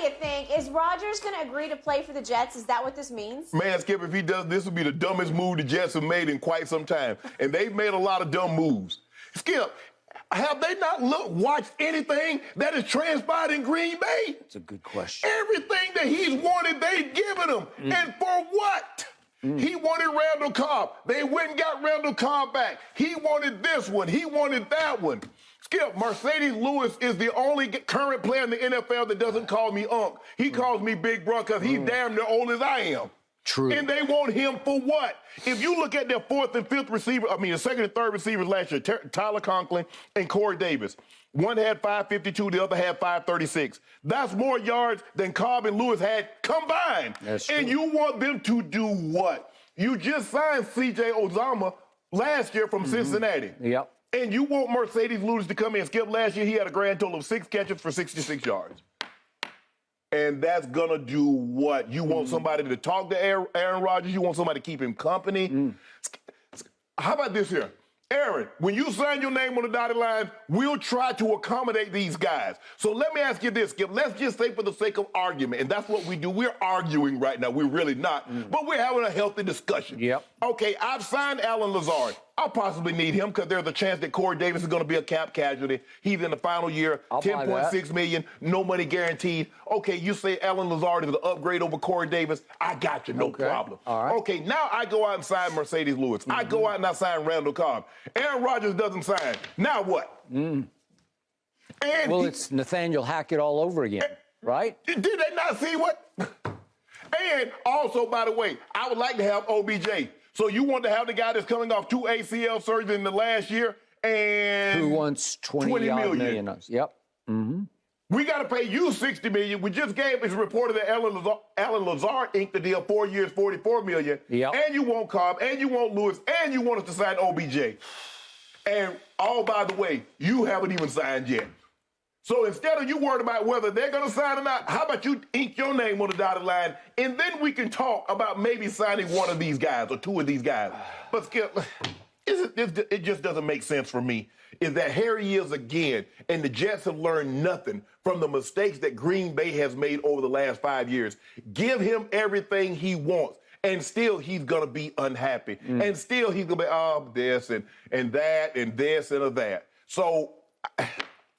you think? Is Rodgers going to agree to play for the Jets? Is that what this means? Man, Skip, if he does, this will be the dumbest move the Jets have made in quite some time. And they've made a lot of dumb moves. Skip, have they not watched anything that has transpired in Green Bay? That's a good question. Everything that he's wanted, they've given him. And for what? He wanted Randall Cobb. They went and got Randall Cobb back. He wanted this one. He wanted that one. Skip, Marcedes Lewis is the only current player in the NFL that doesn't call me Unc. He calls me Big Bro because he's damn near old as I am. True. And they want him for what? If you look at their fourth and fifth receiver, the second and third receivers last year, Tyler Conklin and Corey Davis. One had 552, the other had 536. That's more yards than Cobb and Lewis had combined. That's true. And you want them to do what? You just signed C.J. Uzomah last year from Cincinnati. Yep. And you want Marcedes Lewis to come in. Skip, last year he had a grand total of 6 catches for 66 yards. And that's going to do what? You want somebody to talk to Aaron Rodgers? You want somebody to keep him company? How about this here? Aaron, when you sign your name on the dotted line, we'll try to accommodate these guys. So let me ask you this, Skip. Let's just say for the sake of argument, and that's what we do. We're arguing right now. We're really not. But we're having a healthy discussion. Yep. Okay, I've signed Allen Lazard. I'll possibly need him because there's a chance that Corey Davis is going to be a cap casualty. He's in the final year, $10.6 million, no money guaranteed. Okay, you say Allen Lazard is an upgrade over Corey Davis. I got you, no problem. All right. Okay, now I go out and sign Marcedes Lewis. I go out and I sign Randall Cobb. Aaron Rodgers doesn't sign. Now what? And Well, it's Nathaniel Hackett all over again, right? Did they not see what? And also, by the way, I would like to have OBJ. So you want to have the guy that's coming off 2 ACL surgeries in the last year and Who wants 20 million? Yep. We got to pay you $60 million. We just gave, it's reported that Allen Lazard inked the deal 4 years, $44 million. Yep. And you want Cobb, and you want Lewis, and you want us to sign OBJ. And by the way, you haven't even signed yet. So instead of you worried about whether they're going to sign or not, how about you ink your name on the dotted line, and then we can talk about maybe signing one of these guys or two of these guys. But Skip, it just doesn't make sense for me, is that here he is again, and the Jets have learned nothing from the mistakes that Green Bay has made over the last 5 years. Give him everything he wants, and still he's going to be unhappy. And still he's going to be, this and that and this and that. So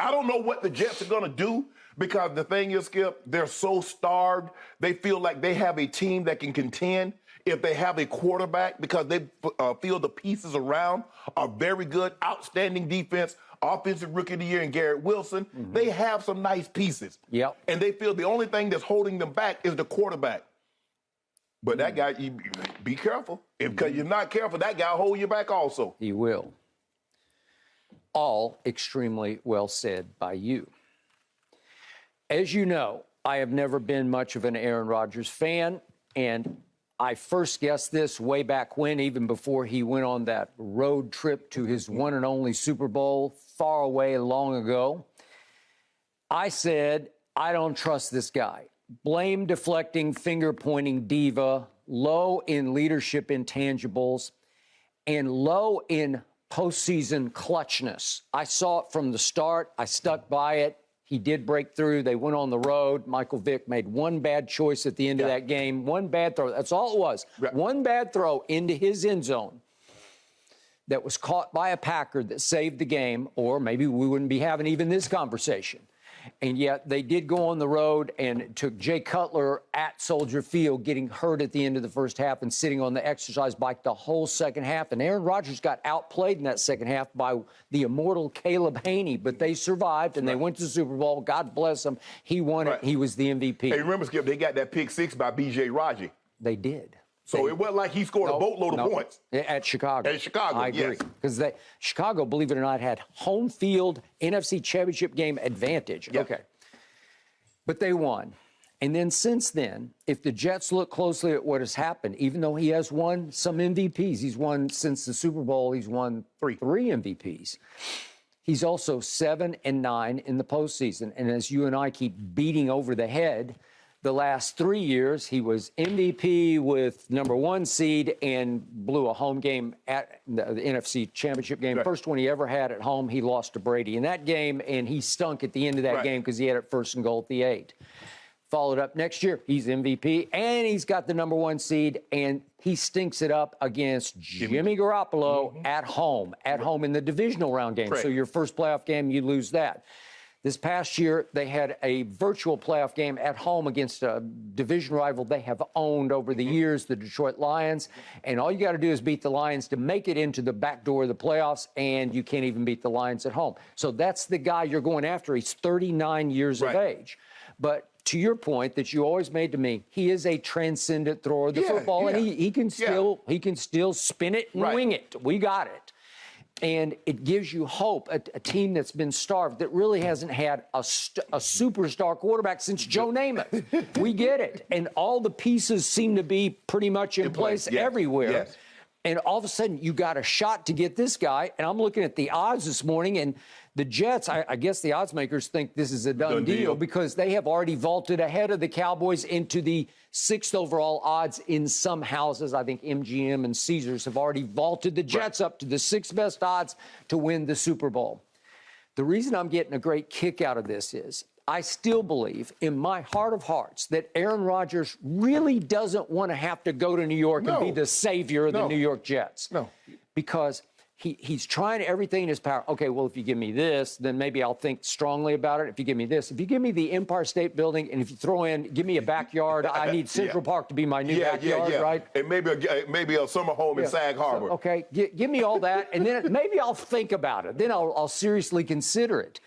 I don't know what the Jets are going to do because the thing is, Skip, they're so starved. They feel like they have a team that can contend if they have a quarterback because they feel the pieces around are very good, outstanding defense, offensive rookie of the year in Garrett Wilson. They have some nice pieces. Yep. And they feel the only thing that's holding them back is the quarterback. But that guy, be careful. Because you're not careful, that guy will hold you back also. He will. All extremely well said by you. As you know, I have never been much of an Aaron Rodgers fan, and I first guessed this way back when, even before he went on that road trip to his one and only Super Bowl far away long ago. I said, I don't trust this guy. Blame deflecting, finger pointing diva, low in leadership intangibles, and low in postseason clutchness. I saw it from the start. I stuck by it. He did break through. They went on the road. Michael Vick made one bad choice at the end of that game. One bad throw. That's all it was. One bad throw into his end zone that was caught by a Packer that saved the game, or maybe we wouldn't be having even this conversation. And yet they did go on the road and took Jay Cutler at Soldier Field, getting hurt at the end of the first half and sitting on the exercise bike the whole second half. And Aaron Rodgers got outplayed in that second half by the immortal Caleb Haney, but they survived and they went to the Super Bowl. God bless them. He won it. He was the MVP. Hey, remember, Skip, they got that pick six by B.J. Raji. They did. So it wasn't like he scored a boatload of points. At Chicago. At Chicago, I agree. Because Chicago, believe it or not, had home field NFC Championship game advantage. Yep. Okay. But they won. And then since then, if the Jets look closely at what has happened, even though he has won some MVPs, he's won since the Super Bowl, he's won three MVPs. He's also 7-9 in the postseason. And as you and I keep beating over the head, the last 3 years, he was MVP with #1 seed and blew a home game at the NFC Championship game. First one he ever had at home, he lost to Brady in that game, and he stunk at the end of that game because he had it first and goal at the 8. Followed up next year, he's MVP, and he's got the #1 seed, and he stinks it up against Jimmy Garoppolo at home in the divisional round game. Correct. So your first playoff game, you lose that. This past year, they had a virtual playoff game at home against a division rival they have owned over the years, the Detroit Lions. And all you got to do is beat the Lions to make it into the back door of the playoffs, and you can't even beat the Lions at home. So that's the guy you're going after. He's 39 years of age. But to your point that you always made to me, he is a transcendent thrower of the football, and he can still spin it and wing it. We got it. And it gives you hope, a team that's been starved, that really hasn't had a superstar quarterback since Joe Namath. We get it. And all the pieces seem to be pretty much in place everywhere. Yes. And all of a sudden, you got a shot to get this guy. And I'm looking at the odds this morning, and the Jets, I guess the odds makers think this is a done deal because they have already vaulted ahead of the Cowboys into the 6th overall odds in some houses. I think MGM and Caesars have already vaulted the Jets up to the 6th best odds to win the Super Bowl. The reason I'm getting a great kick out of this is I still believe in my heart of hearts that Aaron Rodgers really doesn't want to have to go to New York and be the savior of the New York Jets. Because he's trying everything in his power. Okay, well, if you give me this, then maybe I'll think strongly about it. If you give me this, if you give me the Empire State Building, and if you throw in, give me a backyard, I need Central Park to be my new backyard, right? And maybe a summer home in Sag Harbor. So, okay, give me all that, and then maybe I'll think about it. Then I'll seriously consider it.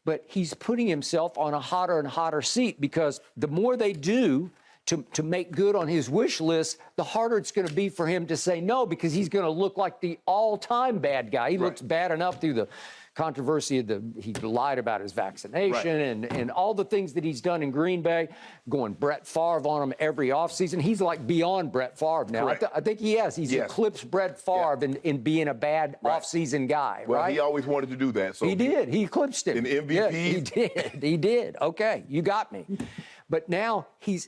But he's putting himself on a hotter and hotter seat because the more they do to make good on his wish list, the harder it's going to be for him to say no because he's going to look like the all-time bad guy. He looks bad enough through the controversy of he lied about his vaccination and all the things that he's done in Green Bay, going Brett Favre on him every offseason. He's like beyond Brett Favre now. I think he has. He's eclipsed Brett Favre in being a bad offseason guy, well, he always wanted to do that. So he did. He eclipsed him. In MVP? Yeah, he did. He did. Okay, you got me. But now he's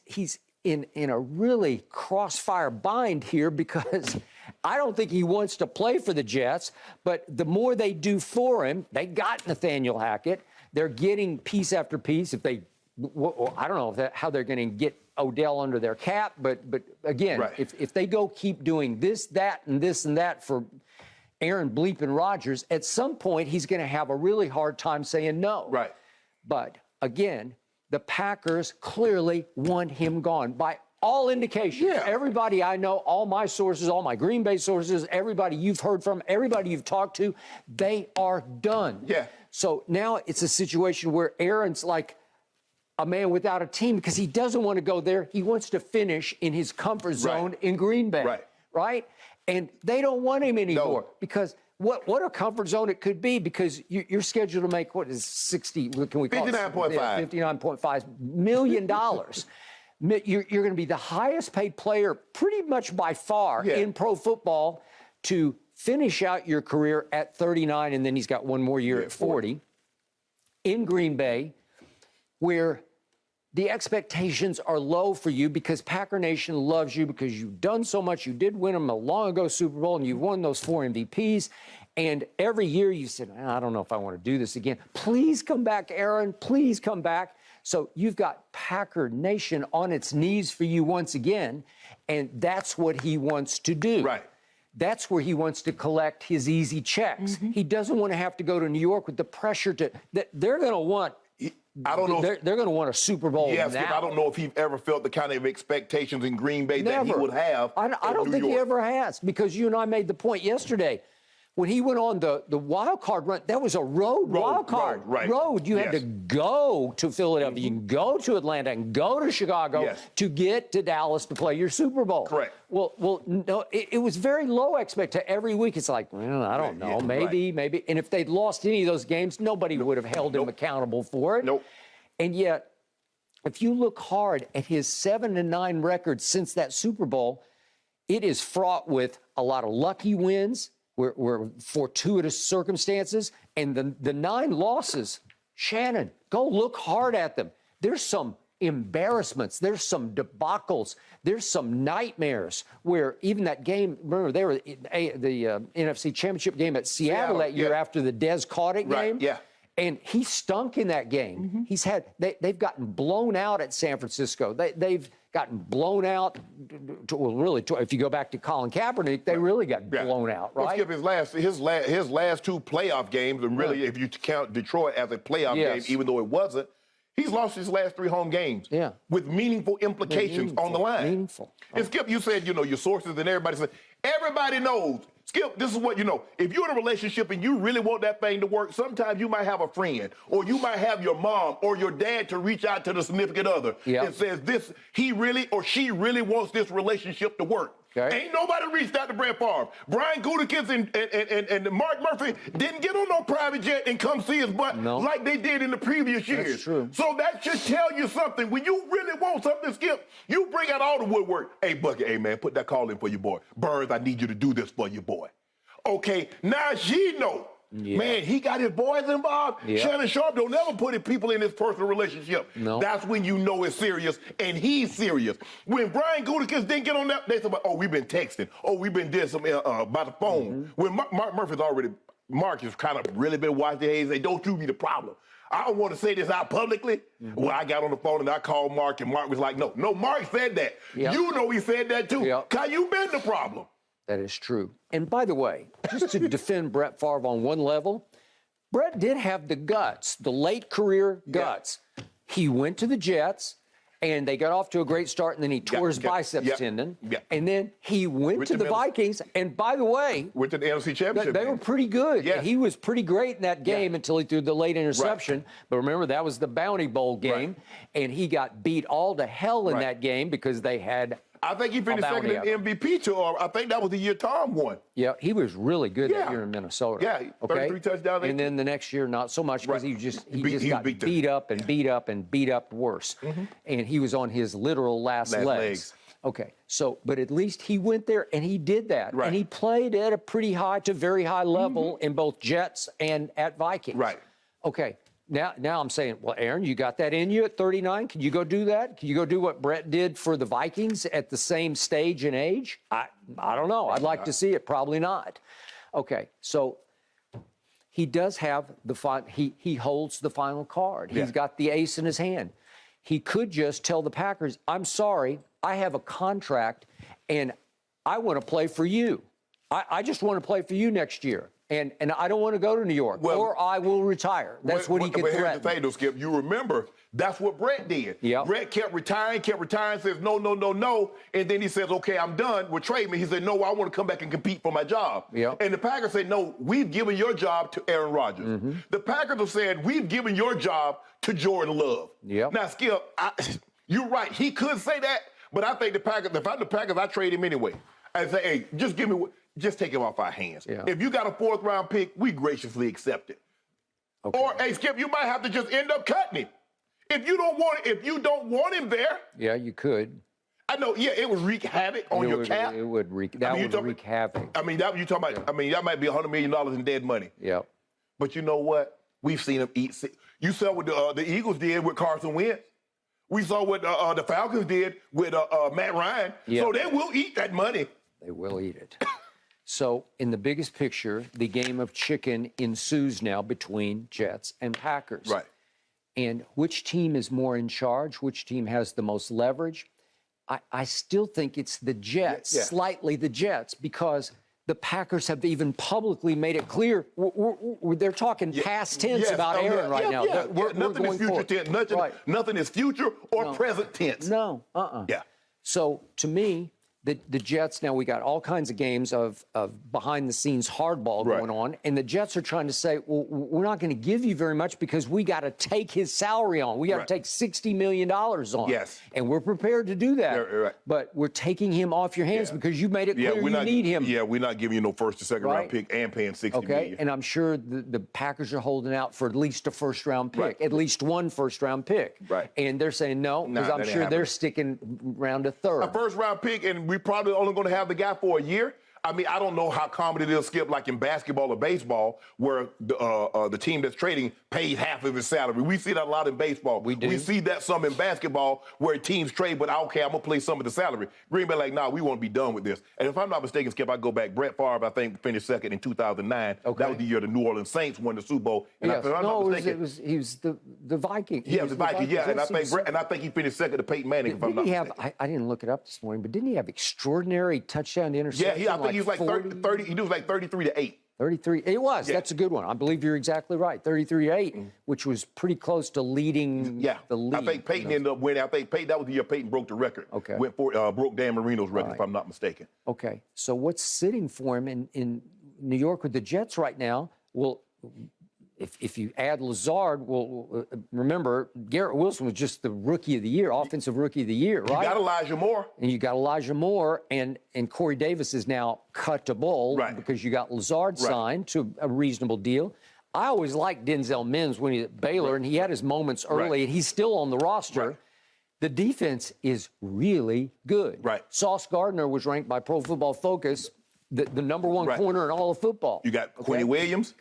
in a really crossfire bind here because I don't think he wants to play for the Jets, but the more they do for him, they got Nathaniel Hackett. They're getting piece after piece. If they, I don't know how they're going to get Odell under their cap, but again, if they go keep doing this, that, and this and that for Aaron Bleepin Rodgers, at some point he's going to have a really hard time saying no. Right. But again, the Packers clearly want him gone by all indications. Everybody I know, all my sources, all my Green Bay sources, everybody you've heard from, everybody you've talked to, they are done. So now it's a situation where Aaron's like a man without a team because he doesn't want to go there. He wants to finish in his comfort zone in Green Bay. Right? And they don't want him anymore because what a comfort zone it could be because you're scheduled to make, what is 60, what can we call it? $59.5 million. You're going to be the highest paid player pretty much by far in pro football to finish out your career at 39, and then he's got one more year at 40 in Green Bay, where the expectations are low for you because Packer Nation loves you because you've done so much. You did win them a long ago Super Bowl, and you won those 4 MVPs. And every year you said, I don't know if I want to do this again. Please come back, Aaron. Please come back. So you've got Packer Nation on its knees for you once again, and that's what he wants to do. That's where he wants to collect his easy checks. He doesn't want to have to go to New York with the pressure that they're going to want. I don't know. They're going to want a Super Bowl now. I don't know if he ever felt the kind of expectations in Green Bay that he would have. I don't think he ever has because you and I made the point yesterday. When he went on the wild card run, that was a road wild card. You had to go to Philadelphia, you can go to Atlanta and go to Chicago to get to Dallas to play your Super Bowl. Well, no, it was very low expectation. Every week it's like, well, I don't know, maybe. And if they'd lost any of those games, nobody would have held him accountable for it. And yet, if you look hard at his 7-9 record since that Super Bowl, it is fraught with a lot of lucky wins. We're fortuitous circumstances, and the 9 losses, Shannon, go look hard at them. There's some embarrassments. There's some debacles. There's some nightmares where even that game, remember, they were the NFC Championship game at Seattle that year after the Des Caudick game. And he stunk in that game. They've gotten blown out at San Francisco. They've gotten blown out. If you go back to Colin Kaepernick, they really got blown out, right? Let's skip his last two playoff games, and really, if you count Detroit as a playoff game, even though it wasn't, he's lost his last 3 home games with meaningful implications on the line. Meaningful. And Skip, you said, your sources and everybody said, everybody knows. Skip, this is what you know. If you're in a relationship and you really want that thing to work, sometimes you might have a friend or you might have your mom or your dad to reach out to the significant other and says he really or she really wants this relationship to work. Okay. Ain't nobody reached out to Brett Favre. Brian Gutekunst and Mark Murphy didn't get on no private jet and come see his butt like they did in the previous years. That's true. So that should tell you something. When you really want something, Skip, you bring out all the woodwork. Hey, Bucket, hey, man, put that call in for your boy. Burns, I need you to do this for your boy. Okay, now she know. Man, he got his boys involved. Shannon Sharpe don't ever put people in his personal relationship. That's when you know it's serious, and he's serious. When Brian Gutekunst didn't get on that, they said, oh, we've been texting. Oh, we've been doing something by the phone. When Mark Murphy's already, Mark has kind of really been watching the Hayes. They don't you be the problem. I don't want to say this out publicly. Well, I got on the phone and I called Mark, and Mark was like, no, Mark said that. You know he said that too. Cause you been the problem. That is true. And by the way, just to defend Brett Favre on one level, Brett did have the guts, the late career guts. He went to the Jets, and they got off to a great start, and then he tore his biceps tendon. And then he went to the Vikings, and by the way, went to the NFC Championship. They were pretty good. He was pretty great in that game until he threw the late interception. But remember, that was the Bounty Bowl game, and he got beat all to hell in that game because they had I think he finished second in the MVP tour. I think that was the year Tom won. Yeah, he was really good that year in Minnesota. Yeah, 33 touchdowns. And then the next year, not so much because he just got beat up and beat up and beat up worse. And he was on his literal last legs. Okay, so, but at least he went there and he did that. And he played at a pretty high to very high level in both Jets and at Vikings. Okay. Now I'm saying, well, Aaron, you got that in you at 39? Can you go do that? Can you go do what Brett did for the Vikings at the same stage and age? I don't know. I'd like to see it. Probably not. Okay, so he does have he holds the final card. He's got the ace in his hand. He could just tell the Packers, I'm sorry, I have a contract and I want to play for you. I just want to play for you next year. And I don't want to go to New York, or I will retire. That's what he could threaten. Here's the thing, though, Skip. You remember, that's what Brett did. Brett kept retiring, says, no. And then he says, okay, I'm done. Well, trade me. He said, no, I want to come back and compete for my job. And the Packers said, no, we've given your job to Aaron Rodgers. The Packers have said, we've given your job to Jordan Love. Now, Skip, you're right. He could say that, but I think the Packers, if I'm the Packers, I trade him anyway. I say, hey, just take him off our hands. If you got a 4th-round pick, we graciously accept it. Or, hey, Skip, you might have to just end up cutting him. If you don't want him there. Yeah, you could. I know, it would wreak havoc on your cap. It would wreak havoc. I mean, that you talking about, that might be $100 million in dead money. But you know what? We've seen him eat. You saw what the Eagles did with Carson Wentz. We saw what the Falcons did with Matt Ryan. So they will eat that money. They will eat it. So, in the biggest picture, the game of chicken ensues now between Jets and Packers. And which team is more in charge? Which team has the most leverage? I still think it's the Jets, slightly the Jets, because the Packers have even publicly made it clear. They're talking past tense about Aaron right now. Nothing is future tense. Nothing is future or present tense. So, to me, the Jets, now we got all kinds of games of behind-the-scenes hardball going on, and the Jets are trying to say, well, we're not going to give you very much because we got to take his salary on. We got to take $60 million on. And we're prepared to do that. But we're taking him off your hands because you made it clear you need him. We're not giving you no 1st or 2nd-round pick and paying $60 million. And I'm sure the Packers are holding out for at least a 1st-round pick, at least one 1st-round pick. And they're saying no, because I'm sure they're sticking around a 3rd. A 1st-round pick, and we're probably only going to have the guy for a year. I mean, I don't know how common it is, Skip, like in basketball or baseball, where the team that's trading pays half of his salary. We see that a lot in baseball. We do. We see that some in basketball where teams trade, but okay, I'm going to play some of the salary. Green Bay like, nah, we won't be done with this. And if I'm not mistaken, Skip, I go back, Brett Favre, I think, finished second in 2009. Okay. That was the year the New Orleans Saints won the Super Bowl. And Yes. if I'm not mistaken, he was the Viking. yeah, the Vikings, yeah. And Yes, I think he finished second to Peyton Manning, if I'm not Didn't he mistaken. have, I didn't look it up this morning, but didn't he have extraordinary touchdown to interception? Yeah, I think he was like 30, he was like 33-8. 33. It was. Yeah. That's a good one. I believe you're exactly right. 33-8, which was pretty close to leading the league. I think Peyton ended up winning. I think Peyton, that was the year Peyton broke the record. Okay. Went for, broke Dan Marino's record, if I'm not mistaken. Okay. So what's sitting for him in New York with the Jets right now? Well, if you add Lazard, well, remember, Garrett Wilson was just the rookie of the year, offensive rookie of the year, right? You got Elijah Moore. And you got Elijah Moore, and Corey Davis is now cut to bowl because you got Lazard signed to a reasonable deal. I always liked Denzel Mims when he was at Baylor, and he had his moments early, and he's still on the roster. The defense is really good. Sauce Gardner was ranked by Pro Football Focus the number one corner in all of football. You got Quinny Williams.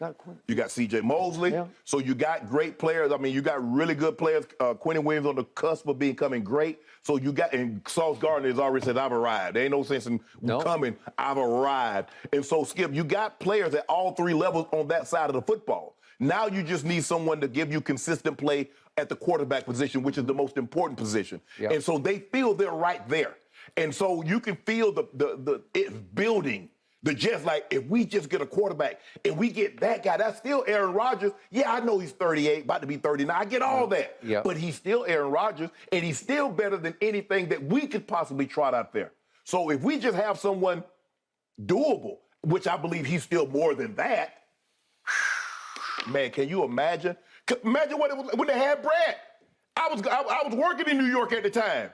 You got C.J. Mosley. Yeah. So you got great players. I mean, you got really good players. Quinny Williams on the cusp of becoming great. So you got, and Sauce Gardner has already said, I've arrived. There ain't no sense in coming. I've arrived. And so, Skip, you got players at all three levels on that side of the football. Now you just need someone to give you consistent play at the quarterback position, which is the most important position. And so they feel they're right there. And so you can feel it's building. The Jets, like, if we just get a quarterback and we get that guy, that's still Aaron Rodgers. Yeah, I know he's 38, about to be 39. I get all that. But he's still Aaron Rodgers, and he's still better than anything that we could possibly trot out there. So if we just have someone doable, which I believe he's still more than that, man, can you imagine? Imagine what it was when they had Brad. I was working in New York at the time.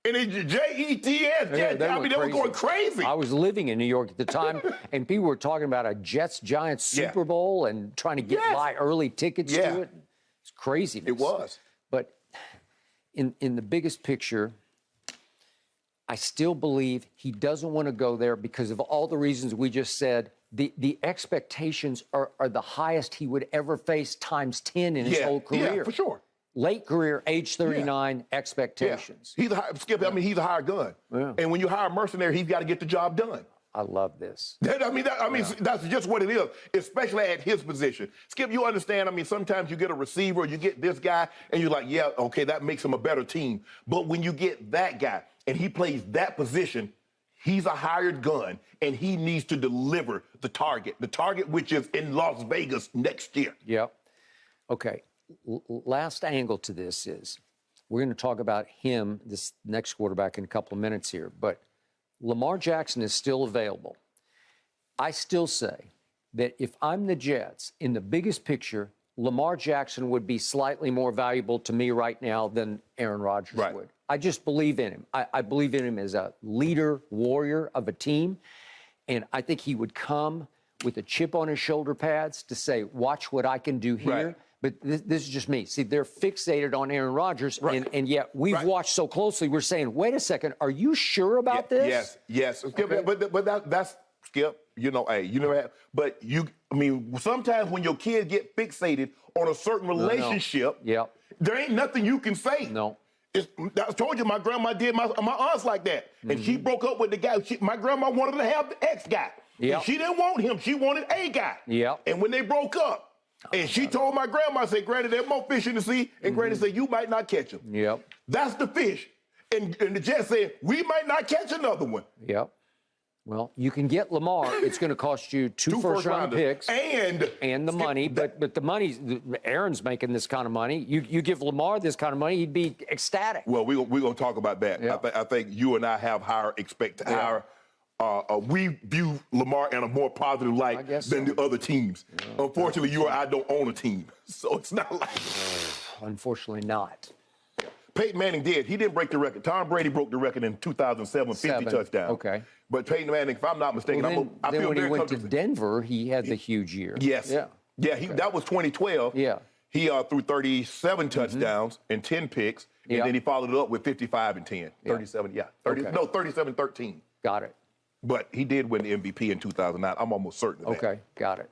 And it's Jets. I mean, they were going crazy. I was living in New York at the time, and people were talking about a Jets-Giants Super Bowl and trying to buy early tickets to it. It's craziness. It was. But in the biggest picture, I still believe he doesn't want to go there because of all the reasons we just said. The expectations are the highest he would ever face times 10 in his whole career. Yeah, for sure. Late career, age 39, expectations. He's a hired gun. And when you hire a mercenary, he's got to get the job done. I love this. That's just what it is, especially at his position. Skip, you understand, I mean, sometimes you get a receiver, you get this guy, and you're like, yeah, okay, that makes him a better team. But when you get that guy, and he plays that position, he's a hired gun, and he needs to deliver the target which is in Las Vegas next year. Yep. Okay. Last angle to this is we're going to talk about him, this next quarterback, in a couple of minutes here, but Lamar Jackson is still available. I still say that if I'm the Jets, in the biggest picture, Lamar Jackson would be slightly more valuable to me right now than Aaron Rodgers would. I just believe in him. I believe in him as a leader, warrior of a team, and I think he would come with a chip on his shoulder pads to say, watch what I can do here. But this is just me. See, they're fixated on Aaron Rodgers, and yet we've watched so closely, we're saying, wait a second, are you sure about this? Yes. Okay. But that's, Skip, you know, hey, you never have, but I mean, sometimes when your kids get fixated on a certain relationship, there ain't nothing you can say. I told you my grandma did my aunts like that. And she broke up with the guy. My grandma wanted to have the ex guy. And she didn't want him. She wanted a guy. And when they broke up, and she told my grandma, I said, Granny, there's more fish in the sea. And Granny said, you might not catch them. That's the fish. And the Jets said, we might not catch another one. Well, you can get Lamar. It's going to cost you two first-round picks and the money. But the money, Aaron's making this kind of money. You give Lamar this kind of money, he'd be ecstatic. Well, we're going to talk about that. I think you and I have higher expectations. We view Lamar in a more positive light than the other teams. Unfortunately, you or I don't own a team, so it's not like. Unfortunately, not. Peyton Manning did. He didn't break the record. Tom Brady broke the record in 2007, 50 touchdowns. Okay. But Peyton Manning, if I'm not mistaken, I feel when he very went to comfortable. Denver, he had the huge year. That was 2012. He threw 37 touchdowns and 10 picks, and then he followed it up with 55 and 10. 37, 37-13. Got it. But he did win the MVP in 2009. I'm almost certain of that. Okay, got it.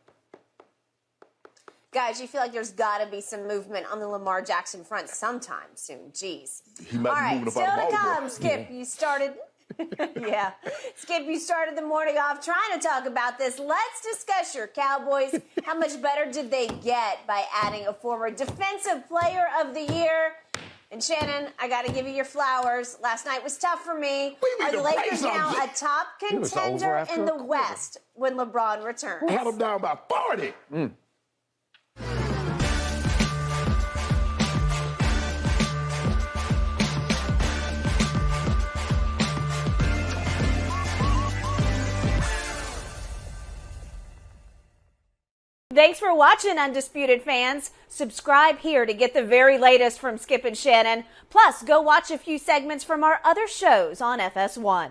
Guys, you feel like there's got to be some movement on the Lamar Jackson front sometime soon. Jeez. He might All be right, moving still up out to of Baltimore. come, Skip. You started... yeah. Skip, you started the morning off trying to talk about this. Let's discuss your Cowboys. How much better did they get by adding a former Defensive Player of the Year? And Shannon, I got to give you your flowers. Last night was tough for me. Are the Lakers now a top was over contender after in a the quarter. West when LeBron returns? I had him down by 40. Thanks for watching, Undisputed fans. Subscribe here to get the very latest from Skip and Shannon. Plus, go watch a few segments from our other shows on FS1.